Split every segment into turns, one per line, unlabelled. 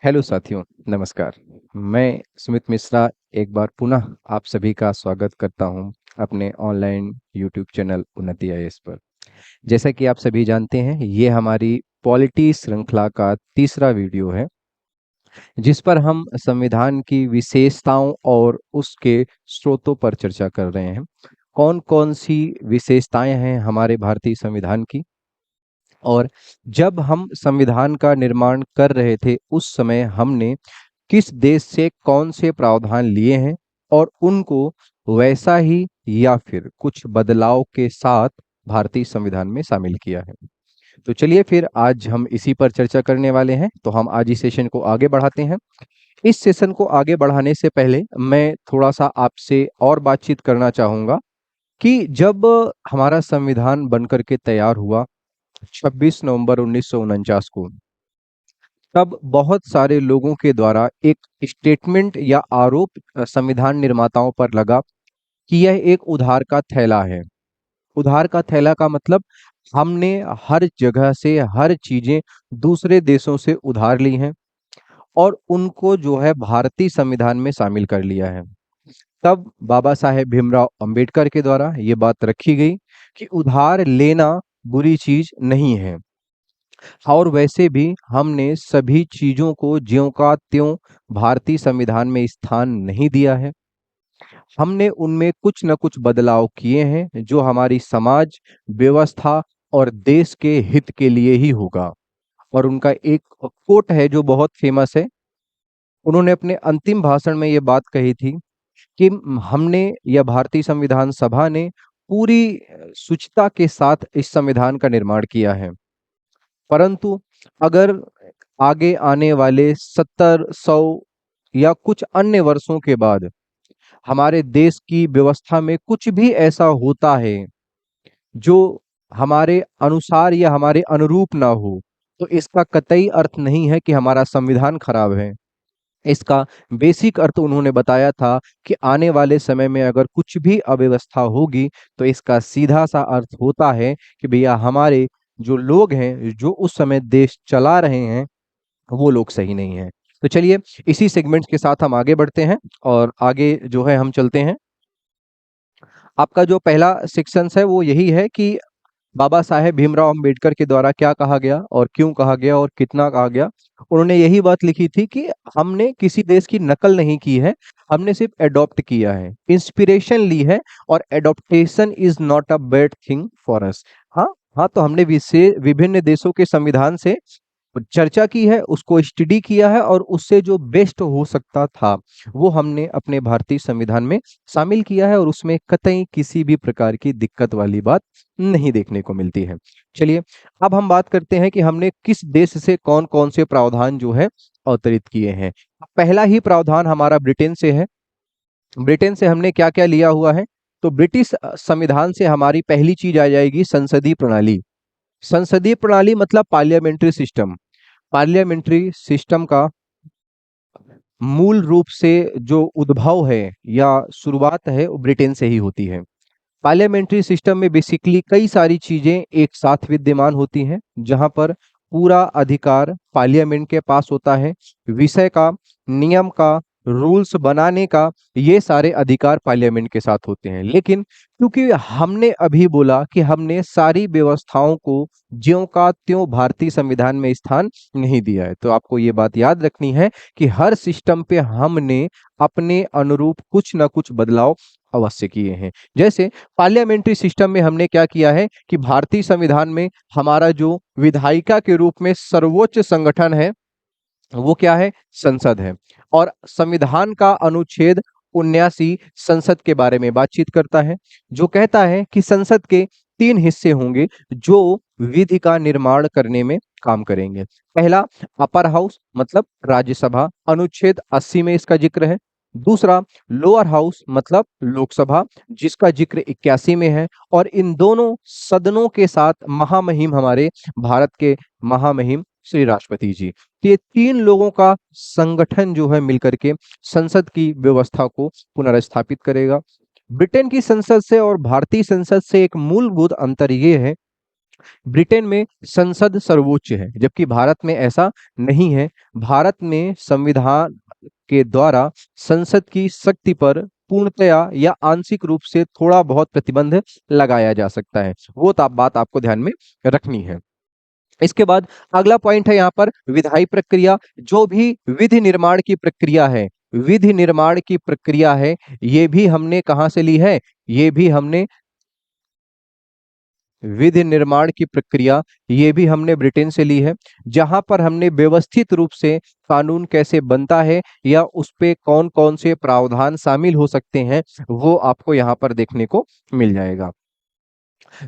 Hello साथियों, नमस्कार। मैं सुमित मिश्रा एक बार पुनः आप सभी का स्वागत करता हूं अपने ऑनलाइन यूट्यूब चैनल उन्नति आईएएस पर। जैसा कि आप सभी जानते हैं, ये हमारी पॉलिटी श्रृंखला का तीसरा वीडियो है, जिस पर हम संविधान की विशेषताओं और उसके स्रोतों पर चर्चा कर रहे हैं। कौन कौन सी विशेषताएं हैं हमारे भारतीय संविधान की, और जब हम संविधान का निर्माण कर रहे थे उस समय हमने किस देश से कौन से प्रावधान लिए हैं और उनको वैसा ही या फिर कुछ बदलाव के साथ भारतीय संविधान में शामिल किया है। तो चलिए फिर आज हम इसी पर चर्चा करने वाले हैं। तो हम आज इस सेशन को आगे बढ़ाते हैं। इस सेशन को आगे बढ़ाने से पहले मैं थोड़ा सा आपसे और बातचीत करना चाहूंगा कि जब हमारा संविधान बनकर के तैयार हुआ 26 नवंबर 1949 को, तब बहुत सारे लोगों के द्वारा एक स्टेटमेंट या आरोप संविधान निर्माताओं पर लगा कि यह एक उधार का थैला है। उधार का थैला का मतलब हमने हर जगह से हर चीजें दूसरे देशों से उधार ली हैं और उनको जो है भारतीय संविधान में शामिल कर लिया है। तब बाबा साहेब भीमराव अंबेडकर के द्वारा ये बात रखी गई कि उधार लेना बुरी चीज नहीं है, और वैसे भी हमने सभी चीजों को ज्यों का त्यों भारतीय संविधान में स्थान नहीं दिया है। हमने उनमें कुछ न कुछ बदलाव किए हैं जो हमारी समाज व्यवस्था और देश के हित के लिए ही होगा। और उनका एक कोट है जो बहुत फेमस है। उन्होंने अपने अंतिम भाषण में ये बात कही थी कि हमने या भारतीय संविधान सभा ने पूरी शुचिता के साथ इस संविधान का निर्माण किया है, परंतु अगर आगे आने वाले 70 100 या कुछ अन्य वर्षों के बाद हमारे देश की व्यवस्था में कुछ भी ऐसा होता है जो हमारे अनुसार या हमारे अनुरूप ना हो, तो इसका कतई अर्थ नहीं है कि हमारा संविधान खराब है। इसका बेसिक अर्थ उन्होंने बताया था कि आने वाले समय में अगर कुछ भी अव्यवस्था होगी तो इसका सीधा सा अर्थ होता है कि भैया हमारे जो लोग हैं जो उस समय देश चला रहे हैं वो लोग सही नहीं हैं। तो चलिए इसी सेगमेंट के साथ हम आगे बढ़ते हैं और आगे जो है हम चलते हैं। आपका जो पहला सेक्शन है वो यही है कि बाबा साहेब भीमराव अंबेडकर के द्वारा क्या कहा गया और क्यों कहा गया और कितना कहा गया। उन्होंने यही बात लिखी थी कि हमने किसी देश की नकल नहीं की है, हमने सिर्फ एडॉप्ट किया है, इंस्पिरेशन ली है, और adaptation is not a bad thing for us. हाँ हाँ, तो हमने विभिन्न देशों के संविधान से चर्चा की है, उसको स्टडी किया है, और उससे जो बेस्ट हो सकता था वो हमने अपने भारतीय संविधान में शामिल किया है, और उसमें कतई किसी भी प्रकार की दिक्कत वाली बात नहीं देखने को मिलती है। चलिए अब हम बात करते हैं कि हमने किस देश से कौन कौन से प्रावधान जो है अवतरित किए हैं। पहला ही प्रावधान हमारा ब्रिटेन से है। ब्रिटेन से हमने क्या क्या लिया हुआ है, तो ब्रिटिश संविधान से हमारी पहली चीज आ जाएगी संसदीय प्रणाली। संसदीय प्रणाली मतलब पार्लियामेंट्री सिस्टम। पार्लियामेंट्री सिस्टम का मूल रूप से जो उद्भव है या शुरुआत है वो ब्रिटेन से ही होती है। पार्लियामेंट्री सिस्टम में बेसिकली कई सारी चीजें एक साथ विद्यमान होती हैं, जहां पर पूरा अधिकार पार्लियामेंट के पास होता है। विषय का, नियम का, रूल्स बनाने का, ये सारे अधिकार पार्लियामेंट के साथ होते हैं। लेकिन क्योंकि हमने अभी बोला कि हमने सारी व्यवस्थाओं को ज्यों का त्यों भारतीय संविधान में स्थान नहीं दिया है, तो आपको ये बात याद रखनी है कि हर सिस्टम पे हमने अपने अनुरूप कुछ ना कुछ बदलाव अवश्य किए हैं। जैसे पार्लियामेंट्री सिस्टम में हमने क्या किया है कि भारतीय संविधान में हमारा जो विधायिका के रूप में सर्वोच्च संगठन है वो क्या है, संसद है। और संविधान का अनुच्छेद 79 संसद के बारे में बातचीत करता है, जो कहता है कि संसद के 3 हिस्से होंगे जो विधि का निर्माण करने में काम करेंगे। पहला अपर हाउस मतलब राज्यसभा, अनुच्छेद 80 में इसका जिक्र है। दूसरा लोअर हाउस मतलब लोकसभा, जिसका जिक्र 81 में है। और इन दोनों सदनों के साथ महामहिम हमारे भारत के महामहिम श्री राष्ट्रपति जी। तो ये 3 लोगों का संगठन जो है मिलकर के संसद की व्यवस्था को पुनर्स्थापित करेगा। ब्रिटेन की संसद से और भारतीय संसद से एक मूलभूत अंतर ये है ब्रिटेन में संसद सर्वोच्च है, जबकि भारत में ऐसा नहीं है। भारत में संविधान के द्वारा संसद की शक्ति पर पूर्णतया या आंशिक रूप से थोड़ा बहुत प्रतिबंध लगाया जा सकता है। वो बात आपको ध्यान में रखनी है। इसके बाद अगला पॉइंट है यहाँ पर विधायी प्रक्रिया। जो भी विधि निर्माण की प्रक्रिया है, विधि निर्माण की प्रक्रिया है, ये भी हमने कहां से ली है? ये भी हमने विधि निर्माण की प्रक्रिया ये भी हमने ब्रिटेन से ली है, जहां पर हमने व्यवस्थित रूप से कानून कैसे बनता है या उस पे कौन कौन से प्रावधान शामिल हो सकते हैं, वो आपको यहाँ पर देखने को मिल जाएगा।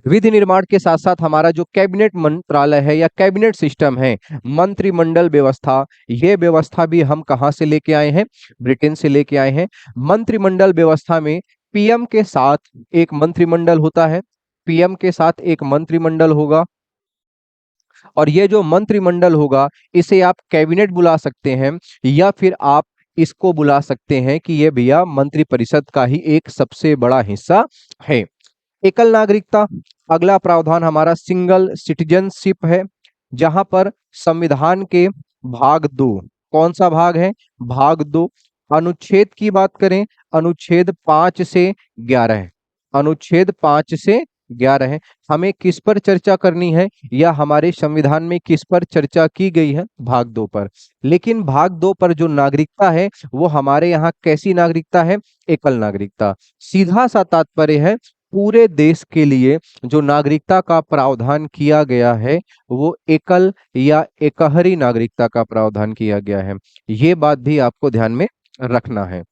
विधि निर्माण के साथ साथ हमारा जो कैबिनेट मंत्रालय है या कैबिनेट सिस्टम है, मंत्रिमंडल व्यवस्था, ये व्यवस्था भी हम कहां से लेके आए हैं? ब्रिटेन से लेके आए हैं। मंत्रिमंडल व्यवस्था में पीएम के साथ एक मंत्रिमंडल होता है, पीएम के साथ एक मंत्रिमंडल होगा, और ये जो मंत्रिमंडल होगा इसे आप कैबिनेट बुला सकते हैं, या फिर आप इसको बुला सकते हैं कि ये भैया मंत्रिपरिषद का ही एक सबसे बड़ा हिस्सा है। एकल नागरिकता, अगला प्रावधान हमारा सिंगल सिटीजनशिप है, जहां पर संविधान के भाग 2, कौन सा भाग है? भाग 2, अनुच्छेद की बात करें, अनुच्छेद 5 से 11, अनुच्छेद 5 से 11 है। हमें किस पर चर्चा करनी है या हमारे संविधान में किस पर चर्चा की गई है? भाग 2 पर। लेकिन भाग 2 पर जो नागरिकता है वो हमारे यहाँ कैसी नागरिकता है? एकल नागरिकता। सीधा सा तात्पर्य है पूरे देश के लिए जो नागरिकता का प्रावधान किया गया है वो एकल या एकहरी नागरिकता का प्रावधान किया गया है। ये बात भी आपको ध्यान में रखना है।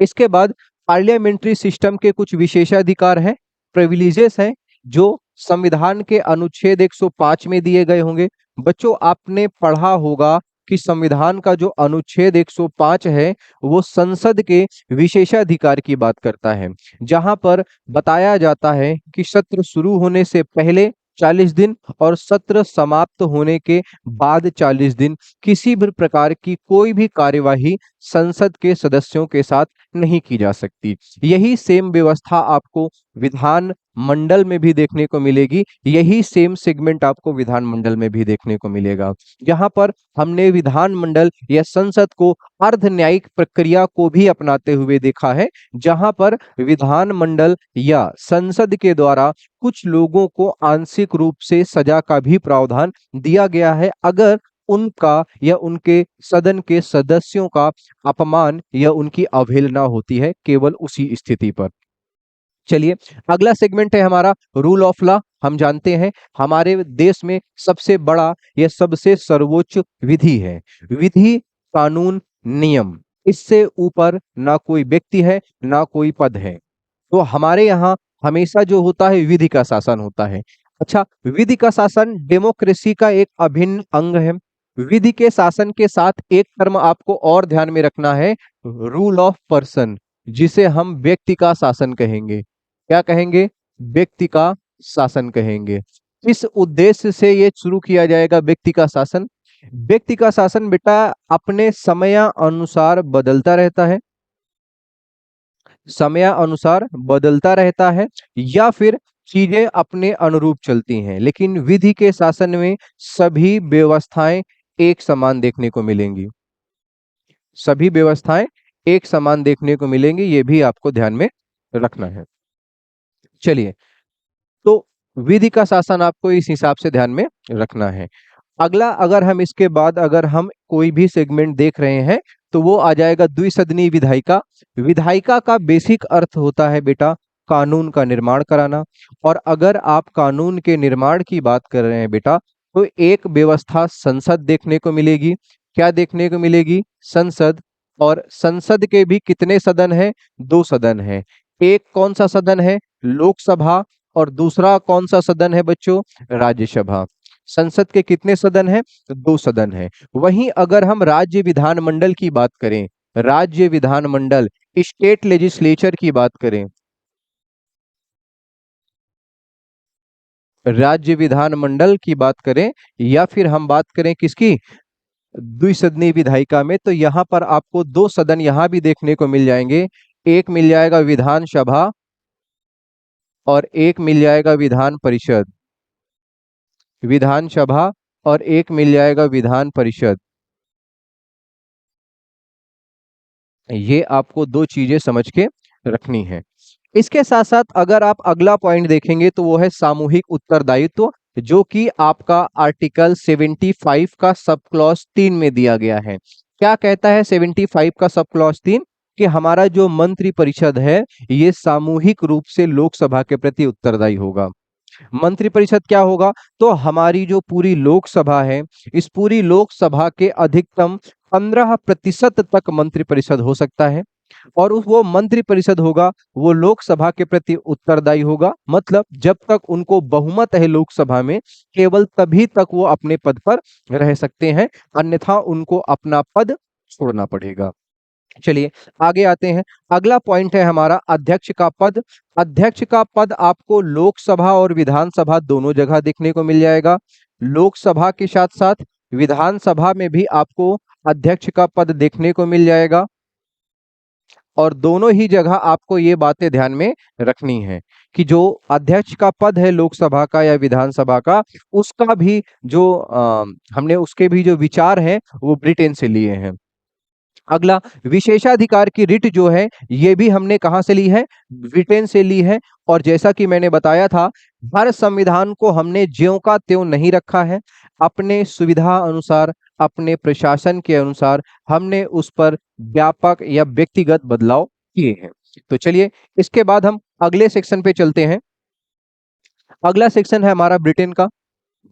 इसके बाद पार्लियामेंट्री सिस्टम के कुछ विशेषाधिकार हैं, प्रिविलेजेस हैं, जो संविधान के अनुच्छेद 105 में दिए गए होंगे। बच्चों आपने पढ़ा होगा कि संविधान का जो अनुच्छेद 105 है वो संसद के विशेषाधिकार की बात करता है, जहां पर बताया जाता है कि सत्र शुरू होने से पहले 40 दिन और सत्र समाप्त होने के बाद 40 दिन किसी भी प्रकार की कोई भी कार्यवाही संसद के सदस्यों के साथ नहीं की जा सकती। यही सेम व्यवस्था आपको विधान मंडल में भी देखने को मिलेगी, यही सेम सेगमेंट आपको विधानमंडल में भी देखने को मिलेगा, जहां पर हमने विधानमंडल या संसद को अर्ध न्यायिक प्रक्रिया को भी अपनाते हुए देखा है, जहां पर विधानमंडल या संसद के द्वारा कुछ लोगों को आंशिक रूप से सजा का भी प्रावधान दिया गया है, अगर उनका या उनके सदन के सदस्यों का अपमान या उनकी अवहेलना होती है, केवल उसी स्थिति पर। चलिए अगला सेगमेंट है हमारा रूल ऑफ लॉ। हम जानते हैं हमारे देश में सबसे बड़ा या सबसे सर्वोच्च विधि है, विधि, कानून, नियम, इससे ऊपर ना कोई व्यक्ति है ना कोई पद है। तो हमारे यहाँ हमेशा जो होता है विधि का शासन होता है। अच्छा, विधि का शासन डेमोक्रेसी का एक अभिन्न अंग है। विधि के शासन के साथ एक टर्म आपको और ध्यान में रखना है, रूल ऑफ पर्सन, जिसे हम व्यक्ति का शासन कहेंगे। क्या कहेंगे? व्यक्ति का शासन कहेंगे। इस उद्देश्य से ये शुरू किया जाएगा व्यक्ति का शासन। व्यक्ति का शासन बेटा अपने समयानुसार बदलता रहता है, समयानुसार बदलता रहता है, या फिर चीजें अपने अनुरूप चलती हैं, लेकिन विधि के शासन में सभी व्यवस्थाएं एक समान देखने को मिलेंगी, सभी व्यवस्थाएं एक समान देखने को मिलेंगी, ये भी आपको ध्यान में रखना है। चलिए, तो विधि का शासन आपको इस हिसाब से ध्यान में रखना है। अगला, अगर हम इसके बाद अगर हम कोई भी सेगमेंट देख रहे हैं तो वो आ जाएगा द्विसदनीय विधायिका। विधायिका का बेसिक अर्थ होता है बेटा कानून का निर्माण कराना, और अगर आप कानून के निर्माण की बात कर रहे हैं बेटा तो एक व्यवस्था संसद देखने को मिलेगी। क्या देखने को मिलेगी? संसद। और संसद के भी कितने सदन हैं? 2 सदन हैं। एक कौन सा सदन है? लोकसभा। और दूसरा कौन सा सदन है बच्चों? राज्यसभा। संसद के कितने सदन हैं? 2 सदन हैं। वहीं अगर हम राज्य विधानमंडल की बात करें, राज्य विधानमंडल, स्टेट लेजिस्लेचर की बात करें, राज्य विधानमंडल की बात करें, या फिर हम बात करें किसकी? द्विसदनीय विधायिका में, तो यहाँ पर आपको 2 सदन यहाँ भी देखने को मिल जाएंगे। एक मिल जाएगा विधानसभा और एक मिल जाएगा विधान परिषद। विधानसभा और एक मिल जाएगा विधान परिषद। ये आपको दो चीजें समझ के रखनी है। इसके साथ साथ अगर आप अगला पॉइंट देखेंगे तो वो है सामूहिक उत्तरदायित्व, जो कि आपका आर्टिकल 75 का सब क्लॉज 3 में दिया गया है। क्या कहता है 75 का सब क्लॉज 3? कि हमारा जो मंत्री परिषद है ये सामूहिक रूप से लोकसभा के प्रति उत्तरदायी होगा। मंत्री परिषद क्या होगा? तो हमारी जो पूरी लोकसभा है, इस पूरी लोकसभा के अधिकतम 15% तक मंत्री परिषद हो सकता है, और उस वो मंत्री परिषद होगा वो लोकसभा के प्रति उत्तरदायी होगा। मतलब जब तक उनको बहुमत है लोकसभा में, केवल तभी तक वो अपने पद पर रह सकते हैं, अन्यथा उनको अपना पद छोड़ना पड़ेगा। चलिए आगे आते हैं। अगला पॉइंट है हमारा अध्यक्ष का पद। अध्यक्ष का पद आपको लोकसभा और विधानसभा दोनों जगह देखने को मिल जाएगा। लोकसभा के साथ साथ विधानसभा में भी आपको अध्यक्ष का पद देखने को मिल जाएगा, और दोनों ही जगह आपको ये बातें ध्यान में रखनी है कि जो अध्यक्ष का पद है लोकसभा का या विधानसभा का, उसका भी जो हमने उसके भी जो विचार हैं वो ब्रिटेन से लिए हैं। अगला, विशेषाधिकार की रिट जो है ये भी हमने कहां से ली है? ब्रिटेन से ली है। और जैसा कि मैंने बताया था, हर संविधान को हमने ज्यों का त्यों नहीं रखा है, अपने सुविधा अनुसार, अपने प्रशासन के अनुसार हमने उस पर व्यापक या व्यक्तिगत बदलाव किए हैं। तो चलिए इसके बाद हम अगले सेक्शन पे चलते हैं। अगला सेक्शन है हमारा ब्रिटेन का,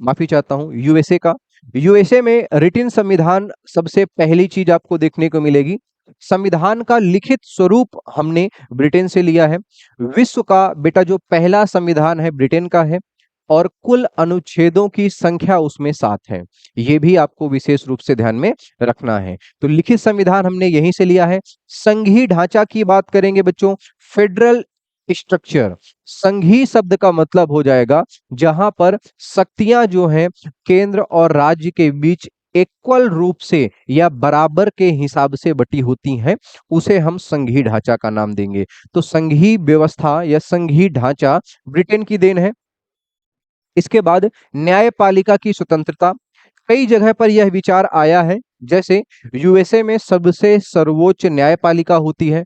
माफी चाहता हूं, यूएसए का। यूएसए में रिटिन संविधान सबसे पहली चीज आपको देखने को मिलेगी। संविधान का लिखित स्वरूप हमने ब्रिटेन से लिया है। विश्व का बेटा जो पहला संविधान है ब्रिटेन का है, और कुल अनुच्छेदों की संख्या उसमें 7 है। ये भी आपको विशेष रूप से ध्यान में रखना है। तो लिखित संविधान हमने यहीं से लिया है। संघीय ढांचा की बात करेंगे बच्चों, फेडरल स्ट्रक्चर। संघीय शब्द का मतलब हो जाएगा जहां पर शक्तियां जो हैं केंद्र और राज्य के बीच इक्वल रूप से या बराबर के हिसाब से बटी होती हैं, उसे हम संघीय ढांचा का नाम देंगे। तो संघीय व्यवस्था या संघीय ढांचा ब्रिटेन की देन है। इसके बाद न्यायपालिका की स्वतंत्रता। कई जगह पर यह विचार आया है, जैसे यूएसए में सबसे सर्वोच्च न्यायपालिका होती है,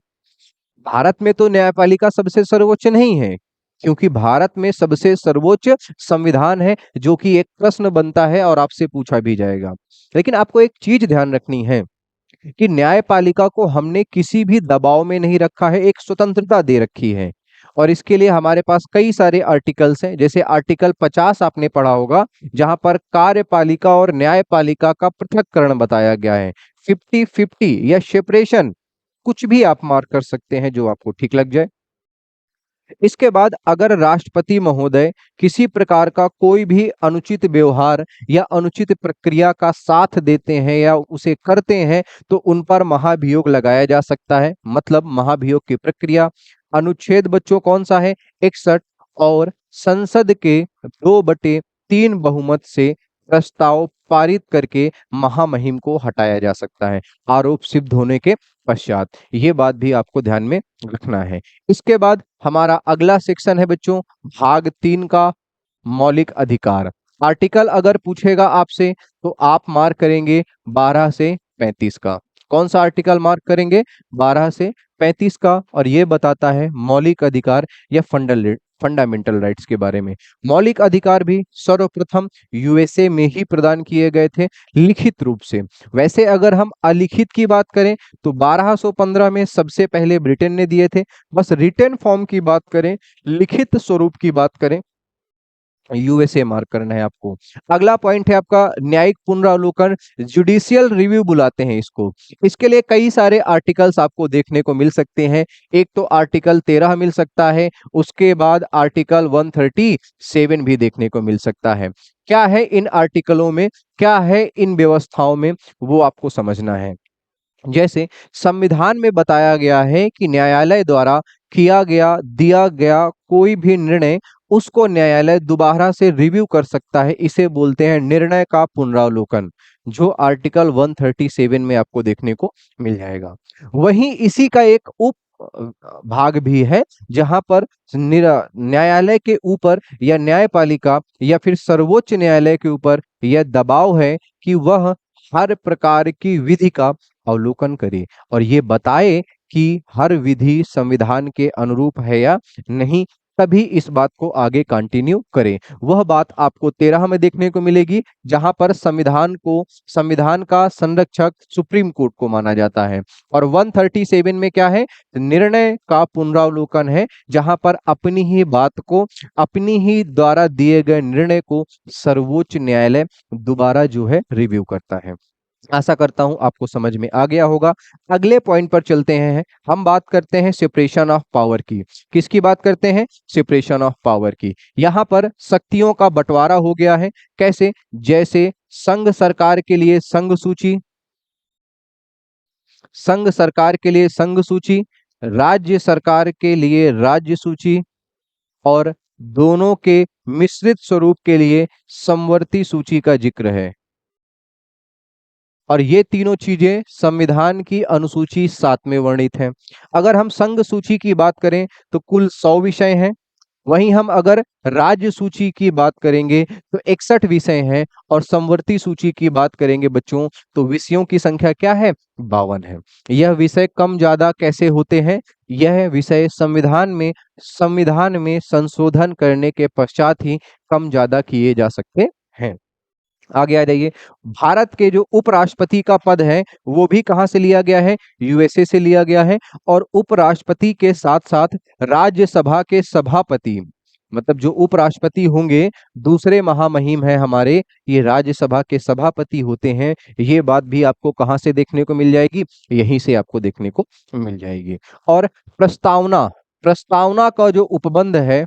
भारत में तो न्यायपालिका सबसे सर्वोच्च नहीं है, क्योंकि भारत में सबसे सर्वोच्च संविधान है, जो कि एक प्रश्न बनता है और आपसे पूछा भी जाएगा। लेकिन आपको एक चीज ध्यान रखनी है कि न्यायपालिका को हमने किसी भी दबाव में नहीं रखा है, एक स्वतंत्रता दे रखी है। और इसके लिए हमारे पास कई सारे आर्टिकल्स हैं, जैसे आर्टिकल 50 आपने पढ़ा होगा, जहां पर कार्यपालिका और न्यायपालिका का पृथक्करण बताया गया है। 50-50 या सेपरेशन, कुछ भी आप मार्क कर सकते हैं जो आपको ठीक लग जाए। इसके बाद अगर राष्ट्रपति महोदय किसी प्रकार का कोई भी अनुचित व्यवहार या अनुचित प्रक्रिया का साथ देते हैं या उसे करते हैं, तो उन पर महाभियोग लगाया जा सकता है। मतलब महाभियोग की प्रक्रिया, अनुच्छेद बच्चों कौन सा है? 61। और संसद के 2/3 बहुमत से प्रस्ताव पारित करके महामहिम को हटाया जा सकता है, आरोप सिद्ध होने के पश्चात। ये बात भी आपको ध्यान में रखना है। इसके बाद हमारा अगला सेक्शन है बच्चों भाग 3 का, मौलिक अधिकार। आर्टिकल अगर पूछेगा आपसे तो आप मार्क करेंगे 12 से 35 का। कौन सा आर्टिकल मार्क करेंगे? 12 से 35 का। और ये बताता है मौलिक अधिकार या फंडामेंटल राइट्स के बारे में। मौलिक अधिकार भी सर्वप्रथम यूएसए में ही प्रदान किए गए थे लिखित रूप से। वैसे अगर हम अलिखित की बात करें तो 1215 में सबसे पहले ब्रिटेन ने दिए थे। बस रिटन फॉर्म की बात करें, लिखित स्वरूप की बात करें, यूएसए मार्क करना है आपको। अगला पॉइंट है आपका न्यायिक पुनरावलोकन, जुडिशियल रिव्यू बुलाते हैं इसको। इसके लिए कई सारे आर्टिकल्स आपको देखने को मिल सकते हैं। एक तो आर्टिकल 13 मिल सकता है, उसके बाद आर्टिकल 137 भी देखने को मिल सकता है। क्या है इन आर्टिकलों में, क्या है इन व्यवस्थाओं में, वो आपको समझना है। जैसे संविधान में बताया गया है कि न्यायालय द्वारा दिया गया कोई भी निर्णय उसको न्यायालय दोबारा से रिव्यू कर सकता है, इसे बोलते हैं निर्णय का पुनरावलोकन, जो आर्टिकल 137 में आपको देखने को मिल जाएगा। वहीं इसी का एक उप भाग भी है जहां पर न्यायालय के ऊपर या न्यायपालिका या फिर सर्वोच्च न्यायालय के ऊपर यह दबाव है कि वह हर प्रकार की विधि का अवलोकन करे और ये बताए कि हर विधि संविधान के अनुरूप है या नहीं, तभी इस बात को आगे कंटिन्यू करें। वह बात आपको 13 में देखने को मिलेगी जहां पर संविधान का संरक्षक सुप्रीम कोर्ट को माना जाता है। और 137 में क्या है, निर्णय का पुनरावलोकन है जहां पर अपनी ही बात को, अपनी ही द्वारा दिए गए निर्णय को सर्वोच्च न्यायालय दोबारा जो है रिव्यू करता है। आशा करता हूं आपको समझ में आ गया होगा। अगले पॉइंट पर चलते हैं। हम बात करते हैं सेपरेशन ऑफ पावर की। किसकी बात करते हैं? सेपरेशन ऑफ पावर की। यहां पर शक्तियों का बंटवारा हो गया है। कैसे? जैसे संघ सरकार के लिए संघ सूची, संघ सरकार के लिए संघ सूची, राज्य सरकार के लिए राज्य सूची और दोनों के मिश्रित स्वरूप के लिए समवर्ती सूची का जिक्र है। और ये तीनों चीजें संविधान की अनुसूची 7 में वर्णित हैं। अगर हम संघ सूची की बात करें तो कुल 100 विषय हैं। वहीं हम अगर राज्य सूची की बात करेंगे तो 61 विषय हैं और समवर्ती सूची की बात करेंगे बच्चों तो विषयों की संख्या क्या है? 52 है। यह विषय कम ज्यादा कैसे होते हैं? यह विषय संविधान में संशोधन करने के पश्चात ही कम ज्यादा किए जा सकते हैं। आगे आ जाइए। भारत के जो उपराष्ट्रपति का पद है वो भी कहां से लिया गया है? यूएसए से लिया गया है। और उपराष्ट्रपति के साथ साथ राज्यसभा के सभापति, मतलब जो उपराष्ट्रपति होंगे दूसरे महामहिम है हमारे, ये राज्यसभा के सभापति होते हैं। ये बात भी आपको कहां से देखने को मिल जाएगी? यहीं से आपको देखने को मिल जाएगी। और प्रस्तावना, प्रस्तावना का जो उपबंध है,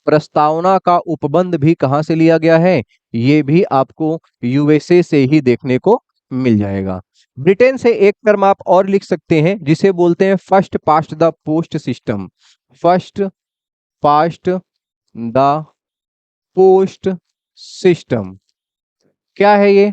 प्रस्तावना का उपबंध भी कहां से लिया गया है? ये भी आपको यूएसए से ही देखने को मिल जाएगा। ब्रिटेन से एक टर्म आप और लिख सकते हैं जिसे बोलते हैं first past the post system. First past the post system क्या है ये?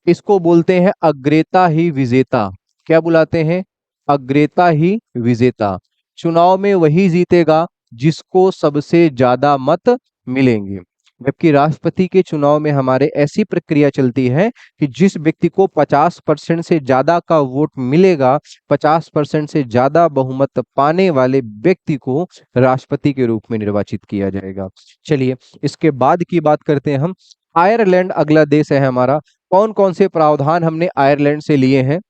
इसको बोलते हैं अग्रेता ही विजेता। क्या बुलाते हैं? अग्रेता ही विजेता। चुनाव में वही जीतेगा जिसको सबसे ज्यादा मत मिलेंगे। जबकि राष्ट्रपति के चुनाव में हमारे ऐसी प्रक्रिया चलती है कि जिस व्यक्ति को 50% से ज्यादा का वोट मिलेगा, 50% से ज्यादा बहुमत पाने वाले व्यक्ति को राष्ट्रपति के रूप में निर्वाचित किया जाएगा। चलिए इसके बाद की बात करते हैं हम। आयरलैंड अगला देश है हमारा। कौन कौन से प्रावधान हमने आयरलैंड से लिए हैं?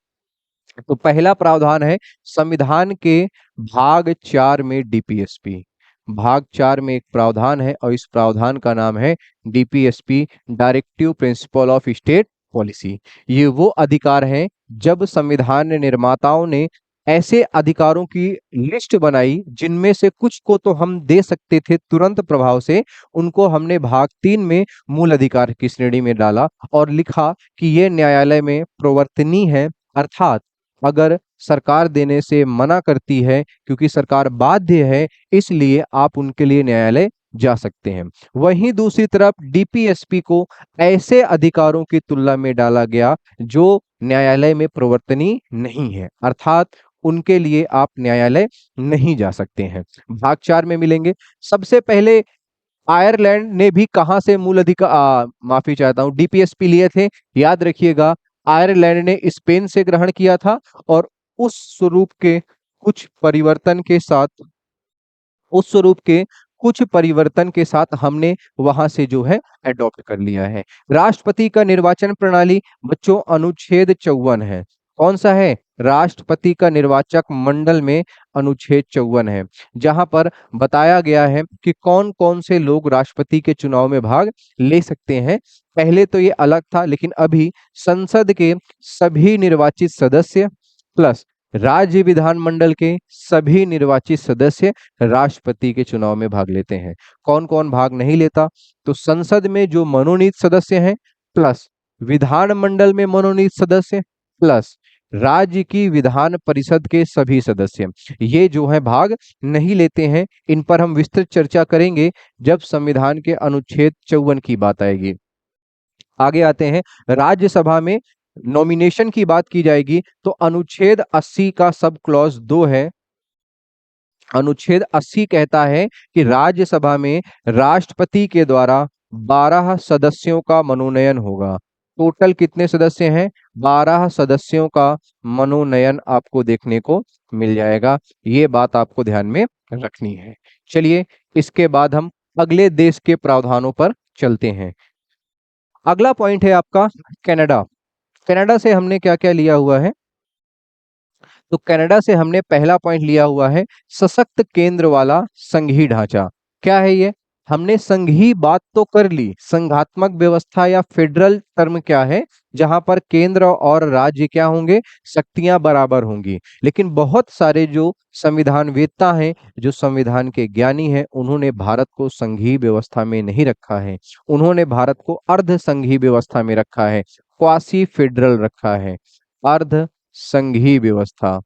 तो पहला प्रावधान है संविधान के भाग 4 में डीपीएसपी। भाग 4 में एक प्रावधान है और इस प्रावधान का नाम है DPSP, directive principle of state policy. ये वो अधिकार हैं जब संविधान निर्माताओं ने ऐसे अधिकारों की लिस्ट बनाई जिनमें से कुछ को तो हम दे सकते थे तुरंत प्रभाव से, उनको हमने भाग 3 में मूल अधिकार की श्रेणी में डाला और लिखा कि ये न्यायालय में प्रवर्तनीय है। अर्थात अगर सरकार देने से मना करती है क्योंकि सरकार बाध्य है, इसलिए आप उनके लिए न्यायालय जा सकते हैं। वहीं दूसरी तरफ डीपीएसपी को ऐसे अधिकारों की तुलना में डाला गया जो न्यायालय में प्रवर्तनीय नहीं है, अर्थात उनके लिए आप न्यायालय नहीं जा सकते हैं। भाग 4 में मिलेंगे। सबसे पहले आयरलैंड ने भी कहां से मूल अधिकार, माफी चाहता हूं, डीपीएसपी लिए थे? याद रखिएगा, आयरलैंड ने स्पेन से ग्रहण किया था और उस स्वरूप के कुछ परिवर्तन के साथ, उस स्वरूप के कुछ परिवर्तन के साथ हमने वहां से जो है अडॉप्ट कर लिया है। राष्ट्रपति का निर्वाचन प्रणाली बच्चों अनुच्छेद 54 है। कौन सा है? राष्ट्रपति का निर्वाचक मंडल में अनुच्छेद 54 है, जहां पर बताया गया है कि कौन कौन से लोग राष्ट्रपति के चुनाव में भाग ले सकते हैं। पहले तो ये अलग था, लेकिन अभी संसद के सभी निर्वाचित सदस्य प्लस राज्य विधानमंडल के सभी निर्वाचित सदस्य राष्ट्रपति के चुनाव में भाग लेते हैं। कौन कौन भाग नहीं लेता? तो संसद में जो मनोनीत सदस्य हैं प्लस विधानमंडल में मनोनीत सदस्य प्लस राज्य की विधान परिषद के सभी सदस्य, ये जो है भाग नहीं लेते हैं। इन पर हम विस्तृत चर्चा करेंगे जब संविधान के अनुच्छेद 54 की बात आएगी। आगे आते हैं। राज्यसभा में नॉमिनेशन की बात की जाएगी तो अनुच्छेद 80 का सब क्लॉज 2 है। अनुच्छेद 80 कहता है कि राज्यसभा में राष्ट्रपति के द्वारा 12 सदस्यों का मनोनयन होगा। टोटल कितने सदस्य हैं? 12 सदस्यों का मनोनयन आपको देखने को मिल जाएगा। ये बात आपको ध्यान में रखनी है। चलिए, इसके बाद हम अगले देश के प्रावधानों पर चलते हैं। अगला पॉइंट है आपका कनाडा। कनाडा से हमने क्या क्या लिया हुआ है? तो कनाडा से हमने पहला पॉइंट लिया हुआ है सशक्त केंद्र वाला संघीय ढांचा। क्या है ये? हमने संघीय बात तो कर ली, संघात्मक व्यवस्था या फेडरल टर्म क्या है? जहां पर केंद्र और राज्य क्या होंगे? शक्तियां बराबर होंगी। लेकिन बहुत सारे जो संविधानवेत्ता हैं, जो संविधान के ज्ञानी हैं, उन्होंने भारत को संघीय व्यवस्था में नहीं रखा है। उन्होंने भारत को अर्ध संघीय व्यवस्था में रखा है, क्वासी फेडरल रखा है। अर्ध संघीय व्यवस्था,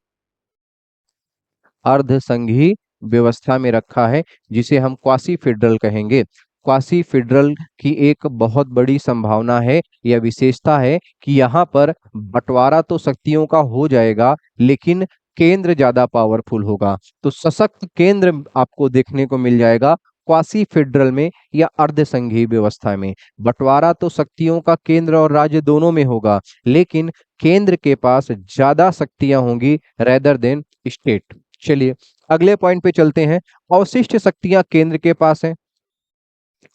अर्ध संघीय व्यवस्था में रखा है, जिसे हम क्वासी फेडरल कहेंगे। क्वासी फेडरल की एक बहुत बड़ी संभावना है या विशेषता है कि यहाँ पर बंटवारा तो शक्तियों का हो जाएगा, लेकिन केंद्र ज्यादा पावरफुल होगा। तो सशक्त केंद्र आपको देखने को मिल जाएगा क्वासी फेडरल में या अर्ध संघीय व्यवस्था में। बंटवारा तो शक्तियों का केंद्र और राज्य दोनों में होगा, लेकिन केंद्र के पास ज्यादा शक्तियां होंगी रेदर देन स्टेट। चलिए, अगले पॉइंट पे चलते हैं। अवशिष्ट शक्तियां केंद्र के पास हैं।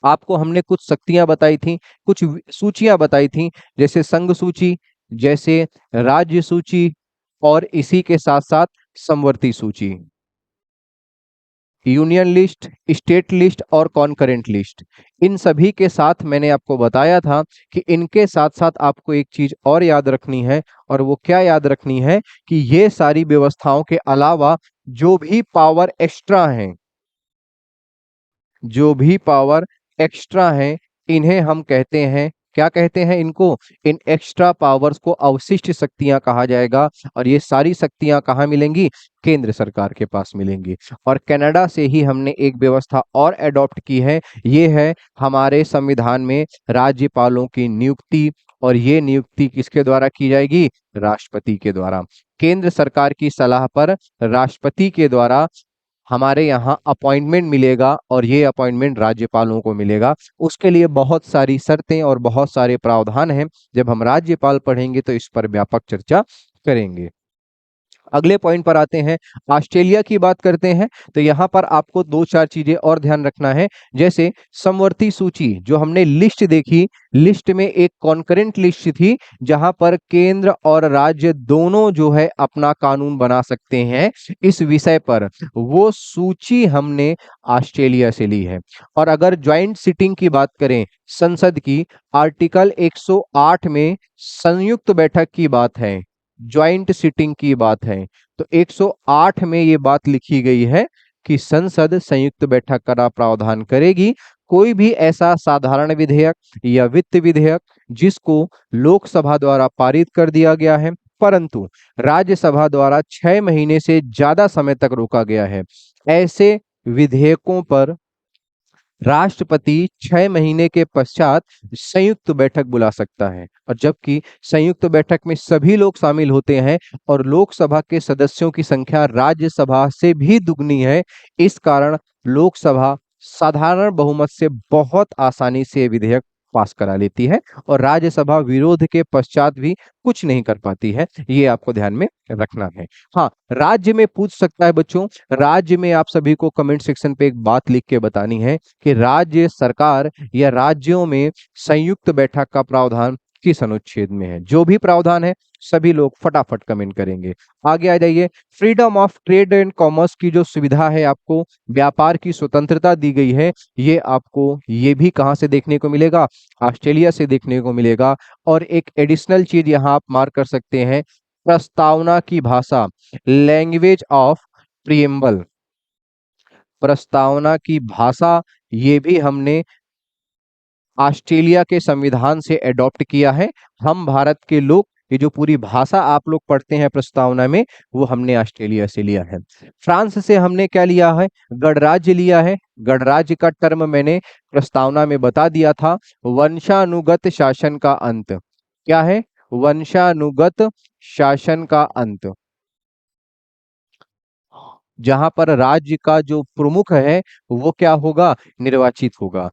आपको हमने कुछ शक्तियां बताई थी, कुछ सूचियां बताई थी, जैसे संघ सूची, जैसे राज्य सूची, और इसी के साथ साथ समवर्ती सूची, यूनियन लिस्ट, स्टेट लिस्ट और कॉन्करेंट लिस्ट। इन सभी के साथ मैंने आपको बताया था कि इनके साथ साथ आपको एक चीज और याद रखनी है। और वो क्या याद रखनी है? कि ये सारी व्यवस्थाओं के अलावा जो भी पावर एक्स्ट्रा हैं, जो भी पावर एक्स्ट्रा है, इन्हें हम कहते हैं, क्या कहते हैं इनको? इन एक्स्ट्रा पावर्स को अवशिष्ट शक्तियां कहा जाएगा। और ये सारी शक्तियां कहाँ मिलेंगी? केंद्र सरकार के पास मिलेंगी। और कनाडा से ही हमने एक व्यवस्था और अडॉप्ट की है, ये है हमारे संविधान में राज्यपालों की नियुक्ति। और ये नियुक्ति किसके द्वारा की जाएगी? राष्ट्रपति के द्वारा। केंद्र सरकार की सलाह पर राष्ट्रपति के द्वारा हमारे यहाँ अपॉइंटमेंट मिलेगा, और ये अपॉइंटमेंट राज्यपालों को मिलेगा। उसके लिए बहुत सारी शर्तें और बहुत सारे प्रावधान हैं। जब हम राज्यपाल पढ़ेंगे तो इस पर व्यापक चर्चा करेंगे। अगले पॉइंट पर आते हैं, ऑस्ट्रेलिया की बात करते हैं। तो यहाँ पर आपको दो चार चीजें और ध्यान रखना है। जैसे समवर्ती सूची, जो हमने लिस्ट देखी, लिस्ट में एक कॉन्करेंट लिस्ट थी, जहां पर केंद्र और राज्य दोनों जो है अपना कानून बना सकते हैं इस विषय पर। वो सूची हमने ऑस्ट्रेलिया से ली है। और अगर ज्वाइंट सिटिंग की बात करें संसद की, आर्टिकल 108 में संयुक्त बैठक की बात है, ज्वाइंट सिटिंग की बात है। तो 108 में ये बात लिखी गई है कि संसद संयुक्त बैठक का प्रावधान करेगी। कोई भी ऐसा साधारण विधेयक या वित्त विधेयक जिसको लोकसभा द्वारा पारित कर दिया गया है, परंतु राज्यसभा द्वारा 6 महीने से ज्यादा समय तक रोका गया है, ऐसे विधेयकों पर राष्ट्रपति 6 महीने के पश्चात संयुक्त बैठक बुला सकता है। और जबकि संयुक्त बैठक में सभी लोग शामिल होते हैं और लोकसभा के सदस्यों की संख्या राज्यसभा से भी दुगनी है, इस कारण लोकसभा साधारण बहुमत से बहुत आसानी से विधेयक पास करा लेती है, और राज्यसभा विरोध के पश्चात भी कुछ नहीं कर पाती है। ये आपको ध्यान में रखना है। हाँ, राज्य में पूछ सकता है बच्चों, राज्य में आप सभी को कमेंट सेक्शन पे एक बात लिख के बतानी है कि राज्य सरकार या राज्यों में संयुक्त बैठक का प्रावधान किस अनुच्छेद में है। जो भी प्रावधान है सभी लोग फटाफट कमेंट करेंगे। आगे आ जाइए, freedom of trade and commerce की जो सुविधा है, आपको व्यापार की स्वतंत्रता दी गई है, ये आपको ये भी कहां से देखने को मिलेगा? ऑस्ट्रेलिया से देखने को मिलेगा। और एक एडिशनल चीज यहाँ आप मार्क कर सकते हैं, प्रस्तावना की भाषा, लैंग्वेज ऑफ प्रिएम्बल, प्रस्तावना की भाषा, ये भी हमने ऑस्ट्रेलिया के संविधान से अडॉप्ट किया है। हम भारत के लोग, ये जो पूरी भाषा आप लोग पढ़ते हैं प्रस्तावना में, वो हमने ऑस्ट्रेलिया से लिया है। फ्रांस से हमने क्या लिया है? गणराज्य लिया है। गणराज्य का टर्म मैंने प्रस्तावना में बता दिया था, वंशानुगत शासन का अंत। क्या है? वंशानुगत शासन का अंत। जहां पर राज्य का जो प्रमुख है वो क्या होगा, निर्वाचित होगा।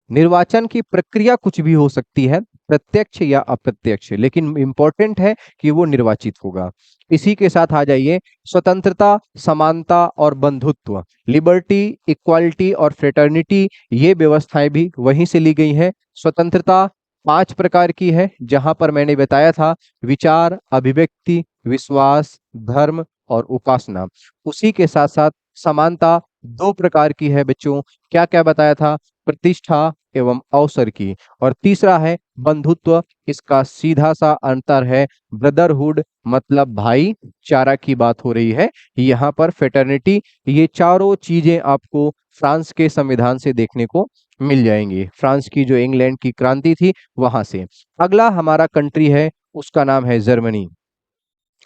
निर्वाचन की प्रक्रिया कुछ भी हो सकती है, प्रत्यक्ष या अप्रत्यक्ष, लेकिन इंपॉर्टेंट है कि वो निर्वाचित होगा। इसी के साथ आ जाइए, स्वतंत्रता, समानता और बंधुत्व, लिबर्टी, इक्वालिटी और फ्रेटर्निटी, ये व्यवस्थाएं भी वहीं से ली गई हैं। स्वतंत्रता 5 प्रकार की है, जहां पर मैंने बताया था विचार, अभिव्यक्ति, विश्वास, धर्म और उपासना। उसी के साथ साथ समानता 2 प्रकार की है बच्चों, क्या क्या बताया था, प्रतिष्ठा एवं अवसर की। और तीसरा है बंधुत्व, इसका सीधा सा अंतर है ब्रदरहुड, मतलब भाईचारा की बात हो रही है यहाँ पर, फेटर्निटी। ये चारों चीजें आपको फ्रांस के संविधान से देखने को मिल जाएंगी, फ्रांस की जो इंग्लैंड की क्रांति थी वहां से। अगला हमारा कंट्री है, उसका नाम है जर्मनी।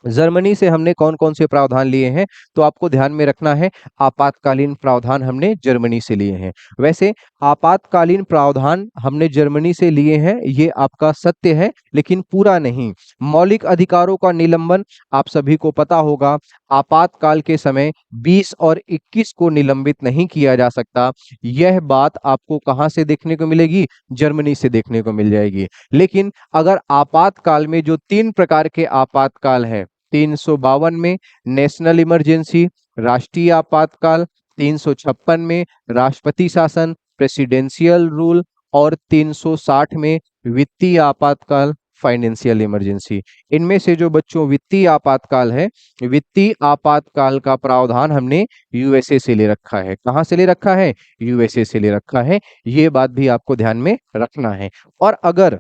जर्मनी से हमने कौन कौन से प्रावधान लिए हैं, तो आपको ध्यान में रखना है, आपातकालीन प्रावधान हमने जर्मनी से लिए हैं। वैसे आपातकालीन प्रावधान हमने जर्मनी से लिए हैं, ये आपका सत्य है, लेकिन पूरा नहीं। मौलिक अधिकारों का निलंबन, आप सभी को पता होगा, आपातकाल के समय 20 और 21 को निलंबित नहीं किया जा सकता। यह बात आपको कहां से देखने को मिलेगी, जर्मनी से देखने को मिल जाएगी। लेकिन अगर आपातकाल में जो 3 प्रकार के आपातकाल है, 352 में नेशनल इमरजेंसी, राष्ट्रीय आपातकाल, 356 में राष्ट्रपति शासन, प्रेसिडेंशियल रूल, और 360 में वित्तीय आपातकाल, फाइनेंशियल इमरजेंसी। इनमें से जो बच्चों वित्तीय आपातकाल है, वित्तीय आपातकाल का प्रावधान हमने यूएसए से ले रखा है। कहां से ले रखा है, यूएसए से ले रखा है, ये बात भी आपको ध्यान में रखना है। और अगर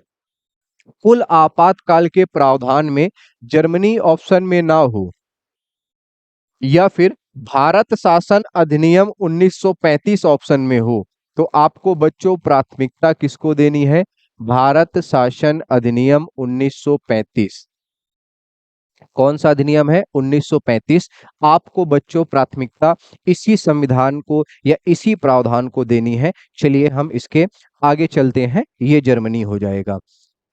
कुल आपातकाल के प्रावधान में जर्मनी ऑप्शन में ना हो, या फिर भारत शासन अधिनियम 1935 ऑप्शन में हो, तो आपको बच्चों प्राथमिकता किसको देनी है, भारत शासन अधिनियम 1935। कौन सा अधिनियम है, 1935। आपको बच्चों प्राथमिकता इसी संविधान को या इसी प्रावधान को देनी है। चलिए हम इसके आगे चलते हैं, ये जर्मनी हो जाएगा।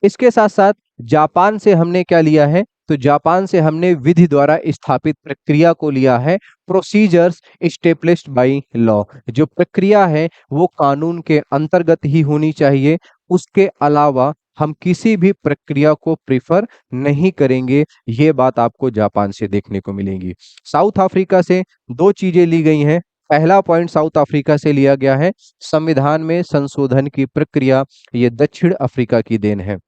इसके साथ साथ जापान से हमने क्या लिया है, तो जापान से हमने विधि द्वारा स्थापित प्रक्रिया को लिया है, प्रोसीजर्स एस्टेब्लिश्ड बाय लॉ। जो प्रक्रिया है वो कानून के अंतर्गत ही होनी चाहिए, उसके अलावा हम किसी भी प्रक्रिया को प्रिफर नहीं करेंगे। ये बात आपको जापान से देखने को मिलेगी। साउथ अफ्रीका से 2 चीजें ली गई हैं। पहला पॉइंट साउथ अफ्रीका से लिया गया है, संविधान में संशोधन की प्रक्रिया ये दक्षिण अफ्रीका की देन है।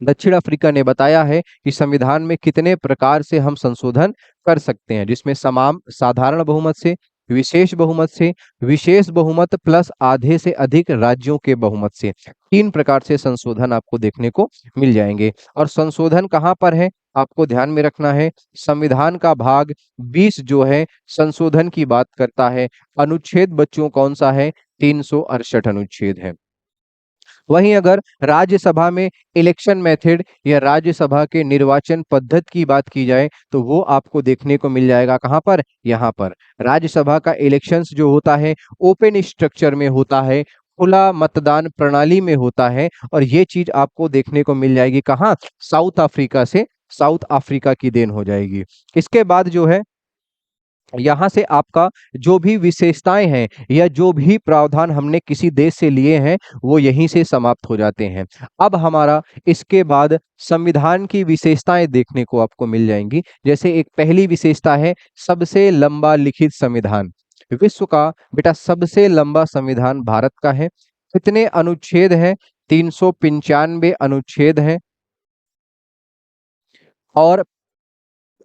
दक्षिण अफ्रीका ने बताया है कि संविधान में कितने प्रकार से हम संशोधन कर सकते हैं, जिसमें समान साधारण बहुमत से, विशेष बहुमत से, विशेष बहुमत प्लस आधे से अधिक राज्यों के बहुमत से, 3 प्रकार से संशोधन आपको देखने को मिल जाएंगे। और संशोधन कहाँ पर है, आपको ध्यान में रखना है, संविधान का भाग 20 जो है संशोधन की बात करता है। अनुच्छेद बच्चों कौन सा है, 368 अनुच्छेद है। वहीं अगर राज्यसभा में इलेक्शन मेथड या राज्यसभा के निर्वाचन पद्धति की बात की जाए, तो वो आपको देखने को मिल जाएगा कहां पर, यहाँ पर। राज्यसभा का इलेक्शंस जो होता है ओपन स्ट्रक्चर में होता है, खुला मतदान प्रणाली में होता है, और ये चीज आपको देखने को मिल जाएगी कहाँ, साउथ अफ्रीका से, साउथ अफ्रीका की देन हो जाएगी। इसके बाद जो है यहाँ से आपका जो भी विशेषताएं हैं या जो भी प्रावधान हमने किसी देश से लिए हैं वो यहीं से समाप्त हो जाते हैं। अब हमारा इसके बाद संविधान की विशेषताएं देखने को आपको मिल जाएंगी। जैसे एक पहली विशेषता है सबसे लंबा लिखित संविधान। विश्व का बेटा सबसे लंबा संविधान भारत का है। कितने अनुच्छेद हैं, 395 अनुच्छेद हैं, और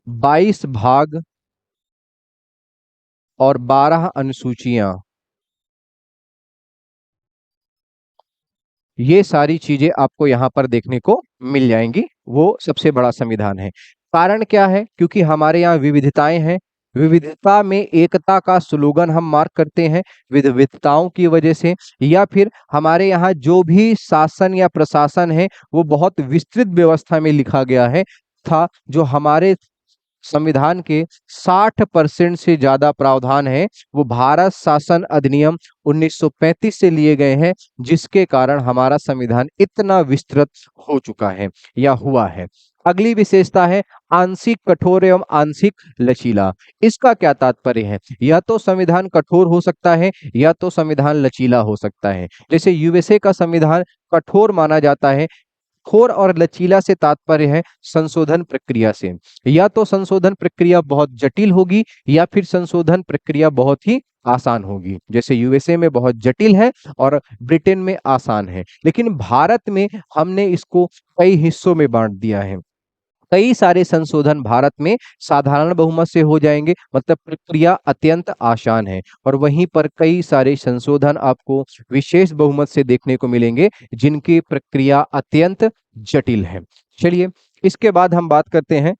22 भाग और 12 अनुसूचियां। ये सारी चीजें आपको यहाँ पर देखने को मिल जाएंगी। वो सबसे बड़ा संविधान है। कारण क्या है, क्योंकि हमारे यहाँ विविधताएं हैं, विविधता में एकता का स्लोगन हम मार्क करते हैं विविधताओं की वजह से, या फिर हमारे यहाँ जो भी शासन या प्रशासन है वो बहुत विस्तृत व्यवस्था में लिखा गया है था, जो हमारे संविधान के 60% से ज्यादा प्रावधान है वो भारत शासन अधिनियम 1935 से लिए गए हैं, जिसके कारण हमारा संविधान इतना विस्तृत हो चुका है या हुआ है। अगली विशेषता है आंशिक कठोर एवं आंशिक लचीला। इसका क्या तात्पर्य है? या तो संविधान कठोर हो सकता है या तो संविधान लचीला हो सकता है। जैसे यूएसए का संविधान कठोर माना जाता है। कठोर और लचीला से तात्पर्य है संशोधन प्रक्रिया से। या तो संशोधन प्रक्रिया बहुत जटिल होगी या फिर संशोधन प्रक्रिया बहुत ही आसान होगी। जैसे यूएसए में बहुत जटिल है और ब्रिटेन में आसान है, लेकिन भारत में हमने इसको कई हिस्सों में बांट दिया है। कई सारे संशोधन भारत में साधारण बहुमत से हो जाएंगे, मतलब प्रक्रिया अत्यंत आसान है, और वहीं पर कई सारे संशोधन आपको विशेष बहुमत से देखने को मिलेंगे जिनकी प्रक्रिया अत्यंत जटिल है। चलिए, इसके बाद हम बात करते हैं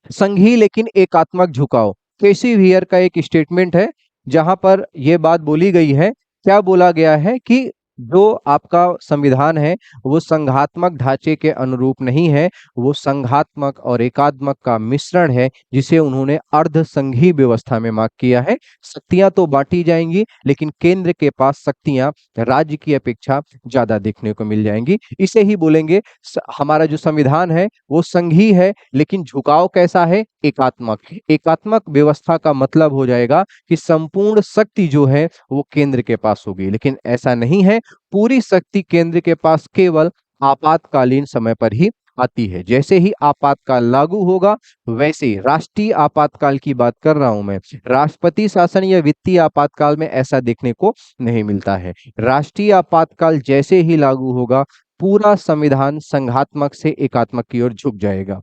संघीय लेकिन एकात्मक झुकाव। केसी वियर का एक स्टेटमेंट है जहां पर यह बात बोली गई है। क्या बोला गया है कि जो आपका संविधान है वो संघात्मक ढांचे के अनुरूप नहीं है, वो संघात्मक और एकात्मक का मिश्रण है, जिसे उन्होंने अर्ध संघीय व्यवस्था में मार्क किया है। शक्तियां तो बांटी जाएंगी, लेकिन केंद्र के पास शक्तियां राज्य की अपेक्षा ज्यादा देखने को मिल जाएंगी। इसे ही बोलेंगे हमारा जो संविधान है वो संघीय है, लेकिन झुकाव कैसा है? एकात्मक। एकात्मक व्यवस्था का मतलब हो जाएगा कि संपूर्ण शक्ति जो है वो केंद्र के पास होगी, लेकिन ऐसा नहीं है। पूरी शक्ति केंद्र के पास केवल आपातकालीन समय पर ही आती है। जैसे ही आपातकाल लागू होगा, वैसे ही राष्ट्रीय आपातकाल की बात कर रहा हूं मैं, राष्ट्रपति शासन या वित्तीय आपातकाल में ऐसा देखने को नहीं मिलता है। राष्ट्रीय आपातकाल जैसे ही लागू होगा, पूरा संविधान संघात्मक से एकात्मक की ओर झुक जाएगा।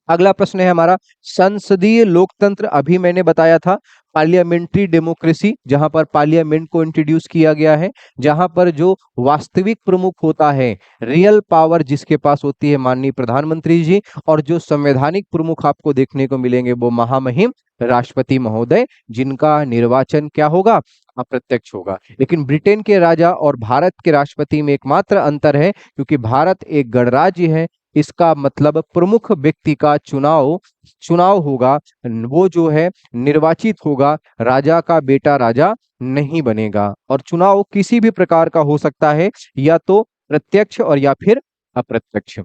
अगला प्रश्न है हमारा संसदीय लोकतंत्र। अभी मैंने बताया था पार्लियामेंट्री डेमोक्रेसी, जहां पर पार्लियामेंट को इंट्रोड्यूस किया गया है, जहां पर जो वास्तविक प्रमुख होता है, रियल पावर जिसके पास होती है माननीय प्रधानमंत्री जी, और जो संवैधानिक प्रमुख आपको देखने को मिलेंगे वो महामहिम राष्ट्रपति महोदय, जिनका निर्वाचन क्या होगा? अप्रत्यक्ष होगा। लेकिन ब्रिटेन के राजा और भारत के राष्ट्रपति में एकमात्र अंतर है, क्योंकि भारत एक गणराज्य है, इसका मतलब प्रमुख व्यक्ति का चुनाव चुनाव होगा, वो जो है निर्वाचित होगा, राजा का बेटा राजा नहीं बनेगा। और चुनाव किसी भी प्रकार का हो सकता है, या तो प्रत्यक्ष और या फिर अप्रत्यक्ष।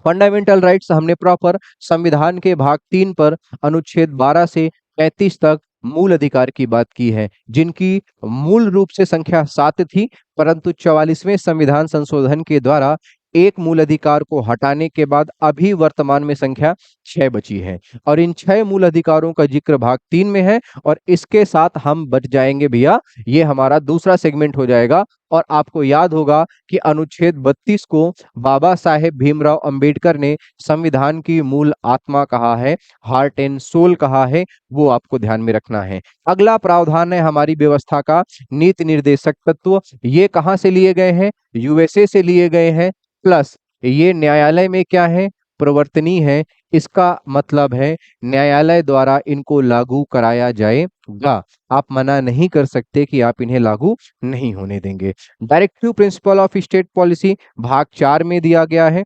फंडामेंटल राइट्स हमने प्रॉपर संविधान के भाग 3 पर अनुच्छेद 12 से 35 तक मूल अधिकार की बात की है, जिनकी मूल रूप से संख्या 7 थी, परंतु 44वें संविधान संशोधन के द्वारा एक मूल अधिकार को हटाने के बाद अभी वर्तमान में संख्या 6 बची है। और इन 6 मूल अधिकारों का जिक्र भाग 3 में है, और इसके साथ हम बच जाएंगे भैया, ये हमारा दूसरा सेगमेंट हो जाएगा। और आपको याद होगा कि अनुच्छेद 32 को बाबा साहेब भीमराव अंबेडकर ने संविधान की मूल आत्मा कहा है, हार्ट एंड सोल कहा है, वो आपको ध्यान में रखना है। अगला प्रावधान है हमारी व्यवस्था का नीति निर्देशक तत्व। ये कहां से लिए गए हैं? यूएसए से लिए गए हैं। प्लस ये न्यायालय में क्या है? प्रवर्तनीय है। इसका मतलब है न्यायालय द्वारा इनको लागू कराया जाएगा। आप मना नहीं कर सकते कि आप इन्हें लागू नहीं होने देंगे। Directive principle of state policy भाग 4 में दिया गया है।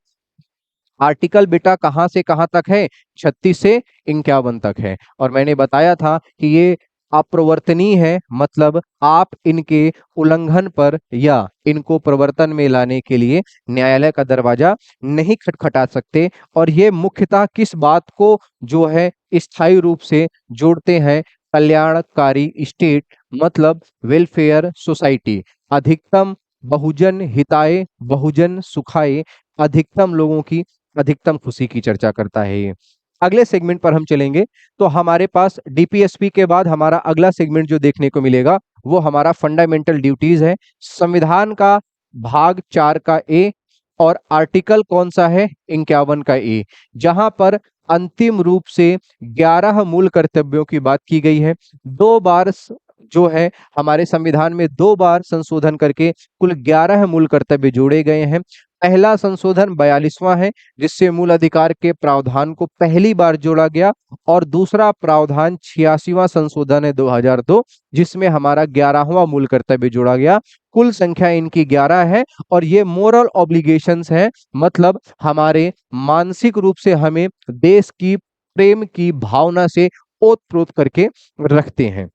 आर्टिकल बेटा कहां से कहां तक है? 36 से 51 तक है। और मैंने बताया था कि ये अप्रवर्तनीय है, मतलब आप इनके उल्लंघन पर या इनको प्रवर्तन में लाने के लिए न्यायालय का दरवाजा नहीं खटखटा सकते। और ये मुख्यतः किस बात को जो है स्थायी रूप से जोड़ते हैं? कल्याणकारी स्टेट, मतलब वेलफेयर सोसाइटी। अधिकतम बहुजन हिताय बहुजन सुखाय, अधिकतम लोगों की अधिकतम खुशी की चर्चा करता है ये। अगले सेगमेंट पर हम चलेंगे तो हमारे पास डीपीएसपी के बाद हमारा अगला सेगमेंट जो देखने को मिलेगा वो हमारा फंडामेंटल ड्यूटीज है। संविधान का भाग 4 का ए, और आर्टिकल कौन सा है? 51 का ए, जहां पर अंतिम रूप से 11 मूल कर्तव्यों की बात की गई है। 2 बार जो है हमारे संविधान में 2 बार संशोधन करके कुल 11 मूल कर्तव्य जोड़े गए हैं। पहला संशोधन 42वां है, जिससे मूल अधिकार के प्रावधान को पहली बार जोड़ा गया, और दूसरा प्रावधान 86वां संशोधन है 2002, जिसमें हमारा 11वां मूल कर्तव्य जोड़ा गया। कुल संख्या इनकी 11 है, और ये मोरल ऑब्लिगेशंस हैं, मतलब हमारे मानसिक रूप से हमें देश की प्रेम की भावना से ओत-प्रोत करके रखते हैं।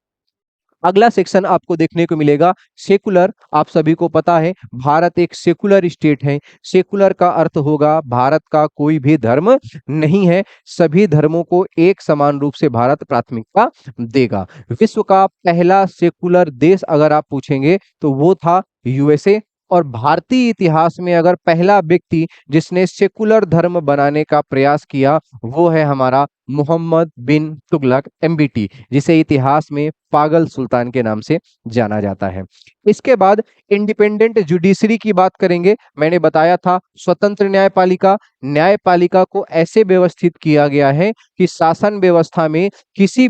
अगला सेक्शन आपको देखने को मिलेगा सेकुलर। आप सभी को पता है भारत एक सेकुलर स्टेट है। सेकुलर का अर्थ होगा भारत का कोई भी धर्म नहीं है, सभी धर्मों को एक समान रूप से भारत प्राथमिकता देगा। विश्व का पहला सेकुलर देश अगर आप पूछेंगे तो वो था यूएसए। और भारतीय इतिहास में अगर पहला व्यक्ति जिसने सेकुलर धर्म बनाने का प्रयास किया वो है हमारा मोहम्मद बिन तुगलक, एमबीटी, जिसे इतिहास में पागल सुल्तान के नाम से जाना जाता है। इसके बाद इंडिपेंडेंट जुडिशरी की बात करेंगे। मैंने बताया था स्वतंत्र न्यायपालिका। न्यायपालिका को ऐसे व्यवस्थित किया गया है कि शासन व्यवस्था में किसी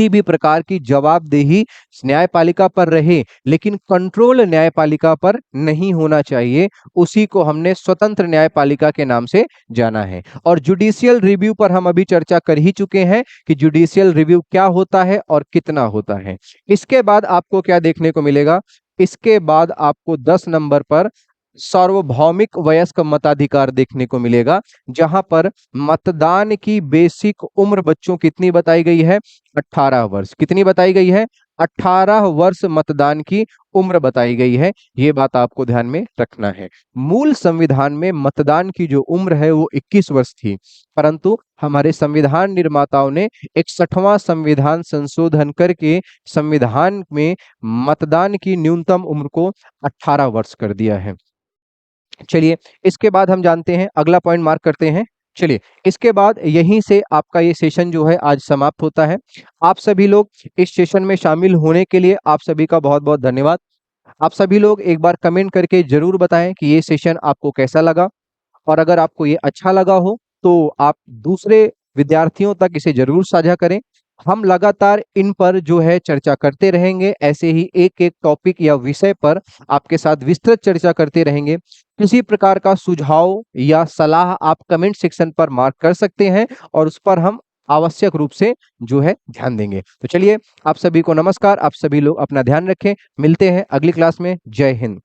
भी प्रकार की जवाबदेही न्यायपालिका पर रहे, लेकिन कंट्रोल न्यायपालिका पर नहीं होना चाहिए। उसी को हमने स्वतंत्र न्यायपालिका के नाम से जाना है। और जुडिशियल रिव्यू पर हम अभी चर्चा कर ही चुके हैं कि जुडिशियल रिव्यू क्या होता है और कितना होता है। इसके बाद आपको क्या देखने को मिलेगा, इसके बाद आपको 10 नंबर पर सार्वभौमिक वयस्क मताधिकार देखने को मिलेगा, जहां पर मतदान की बेसिक उम्र बच्चों कितनी बताई गई है, 18 वर्ष। कितनी बताई गई है, 18 वर्ष मतदान की उम्र बताई गई है। ये बात आपको ध्यान में रखना है। मूल संविधान में मतदान की जो उम्र है वो 21 वर्ष थी, परंतु हमारे संविधान निर्माताओं ने 61वां संविधान संशोधन करके संविधान में मतदान की न्यूनतम उम्र को 18 वर्ष कर दिया है। चलिए, इसके बाद हम जानते हैं, अगला पॉइंट मार्क करते हैं। चलिए, इसके बाद यहीं से आपका ये सेशन जो है आज समाप्त होता है। आप सभी लोग इस सेशन में शामिल होने के लिए आप सभी का बहुत बहुत धन्यवाद। आप सभी लोग एक बार कमेंट करके जरूर बताएं कि ये सेशन आपको कैसा लगा, और अगर आपको ये अच्छा लगा हो तो आप दूसरे विद्यार्थियों तक इसे जरूर साझा करें। हम लगातार इन पर जो है चर्चा करते रहेंगे, ऐसे ही एक एक टॉपिक या विषय पर आपके साथ विस्तृत चर्चा करते रहेंगे। किसी प्रकार का सुझाव या सलाह आप कमेंट सेक्शन पर मार्क कर सकते हैं, और उस पर हम आवश्यक रूप से जो है ध्यान देंगे। तो चलिए, आप सभी को नमस्कार। आप सभी लोग अपना ध्यान रखें। मिलते हैं अगली क्लास में। जय हिंद।